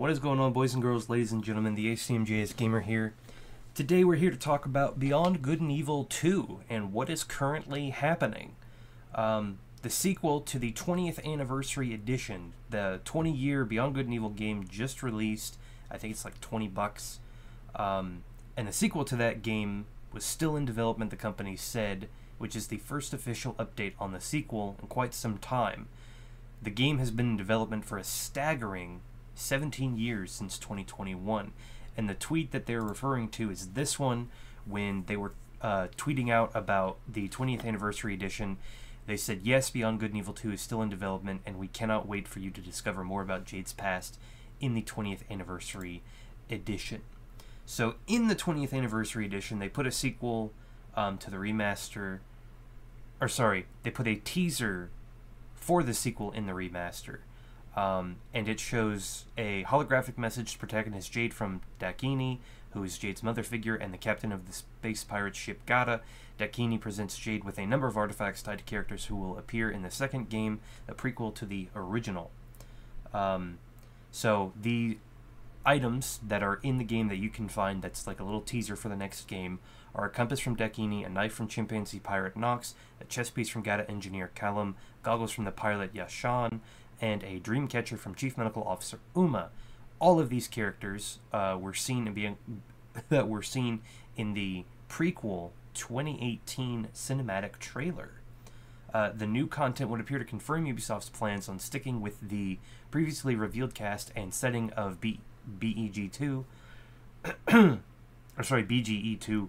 What is going on, boys and girls, ladies and gentlemen? The ACMJS Gamer here. Today we're here to talk about Beyond Good and Evil 2 and what is currently happening. The sequel to the 20th anniversary edition, the 20-year Beyond Good and Evil game just released. I think it's like $20. And the sequel to that game was still in development, the company said, which is the first official update on the sequel in quite some time. The game has been in development for a staggering 17 years since 2021, and the tweet that they're referring to is this one when they were tweeting out about the 20th anniversary edition. They said, "Yes, Beyond Good and Evil 2 is still in development, and we cannot wait for you to discover more about Jade's past in the 20th anniversary edition." So in the 20th anniversary edition, they put a sequel to the remaster, or sorry, they put a teaser for the sequel in the remaster. And it shows a holographic message to protagonist Jade from Dakini, who is Jade's mother figure and the captain of the space pirate ship Gata. Dakini presents Jade with a number of artifacts tied to characters who will appear in the second game, a prequel to the original. So the items that are in the game that you can find that's like a little teaser for the next game are a compass from Dakini, a knife from chimpanzee pirate Nox, a chess piece from Gata engineer Callum, goggles from the pilot Yashan, and a dream catcher from Chief Medical Officer Uma. All of these characters were seen in the prequel 2018 cinematic trailer. The new content would appear to confirm Ubisoft's plans on sticking with the previously revealed cast and setting of BEG2, or sorry, BGE2,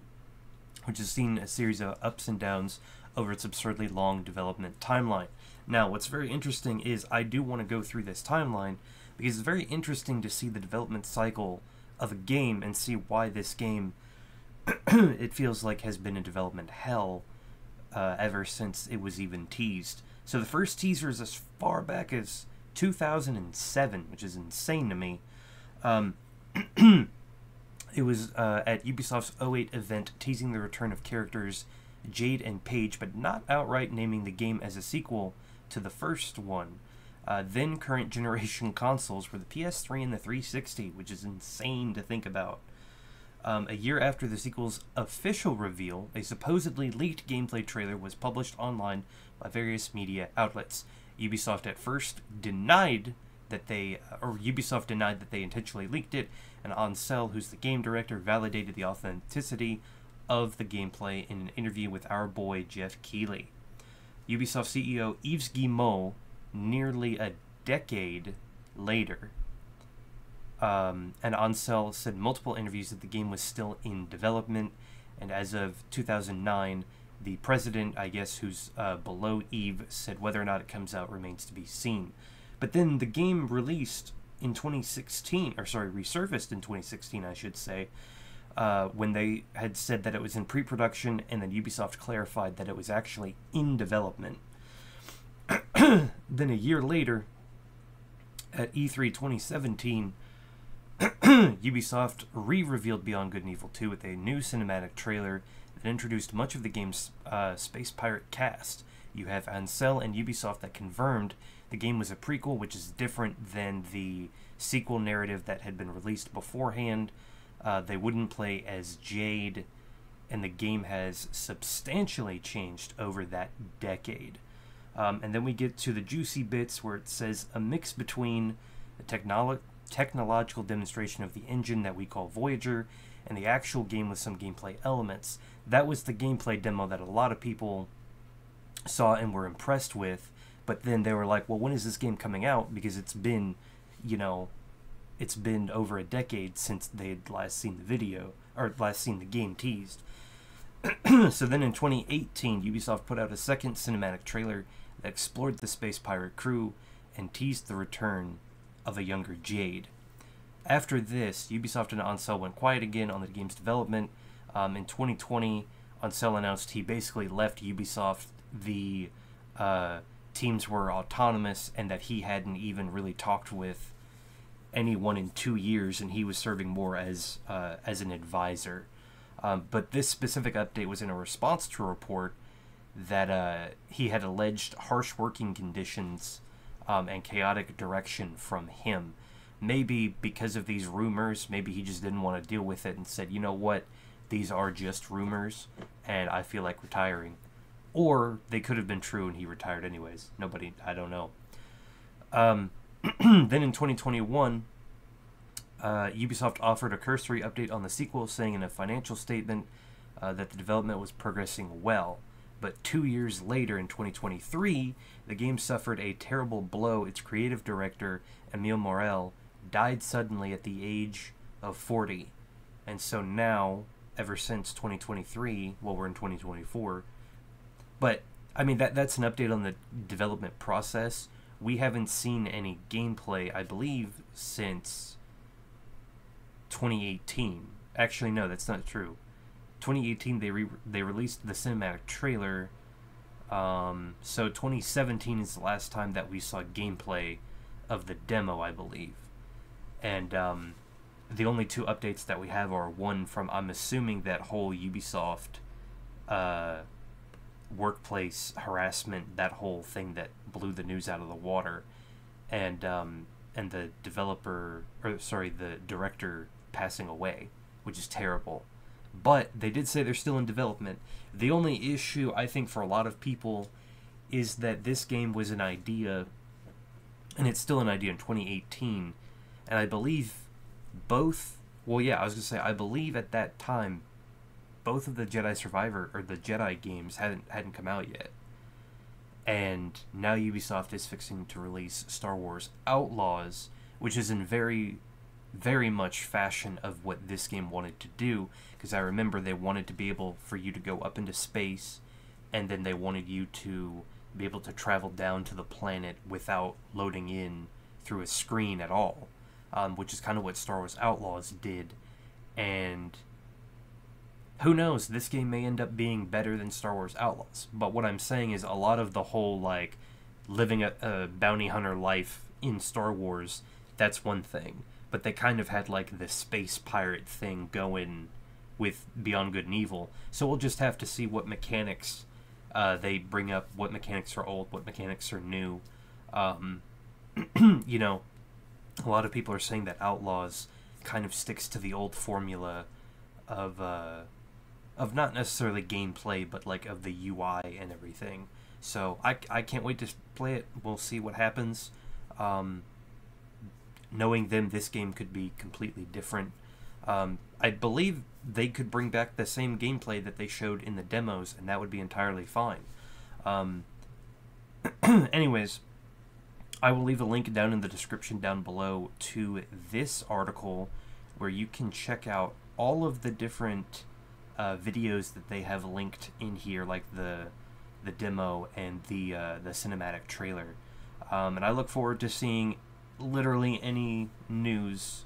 which has seen a series of ups and downs over its absurdly long development timeline. Now, what's very interesting is I do want to go through this timeline because it's very interesting to see the development cycle of a game and see why this game, it feels like, has been in development hell ever since it was even teased. So the first teaser is as far back as 2007, which is insane to me. It was at Ubisoft's 08 event, teasing the return of characters Jade and Paige, but not outright naming the game as a sequel to the first one. Then current generation consoles were the PS3 and the 360, which is insane to think about. A year after the sequel's official reveal, a supposedly leaked gameplay trailer was published online by various media outlets. Ubisoft at first denied that they intentionally leaked it, and Ansel, who's the game director, validated the authenticity of the gameplay in an interview with our boy Jeff Keighley. Ubisoft CEO Yves Guillemot, nearly a decade later, and Ansel said in multiple interviews that the game was still in development, and as of 2009, the president, I guess, who's below Yves, said whether or not it comes out remains to be seen. But then the game released in 2016, or sorry, resurfaced in 2016, I should say, when they had said that it was in pre-production, and then Ubisoft clarified that it was actually in development. Then a year later, at E3 2017, Ubisoft re-revealed Beyond Good and Evil 2 with a new cinematic trailer that introduced much of the game's space pirate cast. You have Ansel and Ubisoft that confirmed the game was a prequel, which is different than the sequel narrative that had been released beforehand. They wouldn't play as Jade, and the game has substantially changed over that decade. And then we get to the juicy bits where it says a mix between the technological demonstration of the engine that we call Voyager and the actual game with some gameplay elements. That was the gameplay demo that a lot of people saw and were impressed with, but then they were like, well, when is this game coming out? Because it's been, it's been over a decade since they'd last seen the video, or last seen the game teased. So then in 2018, Ubisoft put out a second cinematic trailer that explored the space pirate crew and teased the return of a younger Jade. After this, Ubisoft and Ansel went quiet again on the game's development. In 2020, Ansel announced he basically left Ubisoft. The teams were autonomous, and that he hadn't even really talked with anyone in 2 years, and he was serving more as an advisor. But this specific update was in a response to a report that he had alleged harsh working conditions and chaotic direction from him. maybe because of these rumors, maybe he just didn't want to deal with it and said, you know what, these are just rumors, and I feel like retiring. Or they could have been true and he retired anyways. Nobody, I don't know. Then in 2021, Ubisoft offered a cursory update on the sequel, saying in a financial statement that the development was progressing well. But 2 years later, in 2023, the game suffered a terrible blow. Its creative director, Emile Morel, died suddenly at the age of 40. And so now, ever since 2023, well, we're in 2024, but, I mean, that's an update on the development process. We haven't seen any gameplay, I believe, since 2018. Actually, no, that's not true. 2018, they released the cinematic trailer. So 2017 is the last time that we saw gameplay of the demo, I believe. And the only two updates that we have are one from, I'm assuming, that whole Ubisoft workplace harassment, that whole thing that blew the news out of the water, and the developer, or sorry, the director passing away, which is terrible. But they did say they're still in development. The only issue, I think, for a lot of people is that this game was an idea, and it's still an idea in 2018, and I believe both, well, yeah, I was going to say, I believe at that time, both of the Jedi Survivor, or the Jedi games, hadn't come out yet. And now Ubisoft is fixing to release Star Wars Outlaws, which is in very, very much fashion of what this game wanted to do, because I remember they wanted to be able for you to go up into space, and then they wanted you to be able to travel down to the planet without loading in through a screen at all, which is kind of what Star Wars Outlaws did. And who knows, this game may end up being better than Star Wars Outlaws. But what I'm saying is a lot of the whole, like, living a bounty hunter life in Star Wars, that's one thing. But they kind of had, like, the space pirate thing going with Beyond Good and Evil. So we'll just have to see what mechanics they bring up, what mechanics are old, what mechanics are new. You know, a lot of people are saying that Outlaws kind of sticks to the old formula of not necessarily gameplay, but like of the UI and everything. So I can't wait to play it. We'll see what happens. Knowing them, this game could be completely different. I believe they could bring back the same gameplay that they showed in the demos, and that would be entirely fine. Anyways, I will leave a link down in the description down below to this article where you can check out all of the different videos that they have linked in here, like the demo and the cinematic trailer. And I look forward to seeing literally any news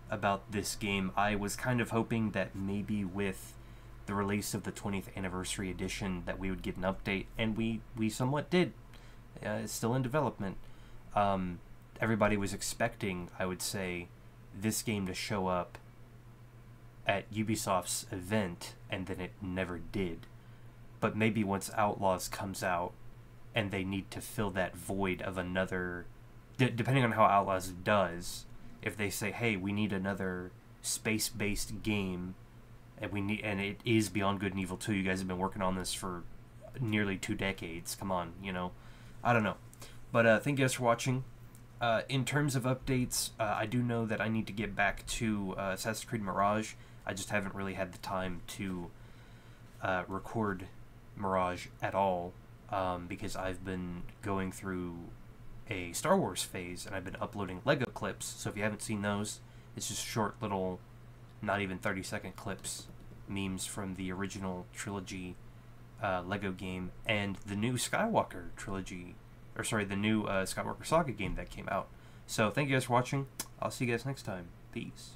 about this game. I was kind of hoping that maybe with the release of the 20th anniversary edition that we would get an update, and we somewhat did. It's still in development. Everybody was expecting, I would say, this game to show up at Ubisoft's event, and then it never did. But maybe once Outlaws comes out and they need to fill that void of another, depending on how Outlaws does, if they say, hey, we need another space-based game, and it is Beyond Good and Evil 2, you guys have been working on this for nearly 2 decades, come on, you know, I don't know. But thank you guys for watching. In terms of updates, I do know that I need to get back to Assassin's Creed Mirage. I just haven't really had the time to record Mirage at all, because I've been going through a Star Wars phase, and I've been uploading Lego clips. So if you haven't seen those, it's just short little, not even 30-second clips, memes from the original trilogy Lego game and the new Skywalker trilogy, or sorry, the new Skywalker Saga game that came out. So thank you guys for watching. I'll see you guys next time. Peace.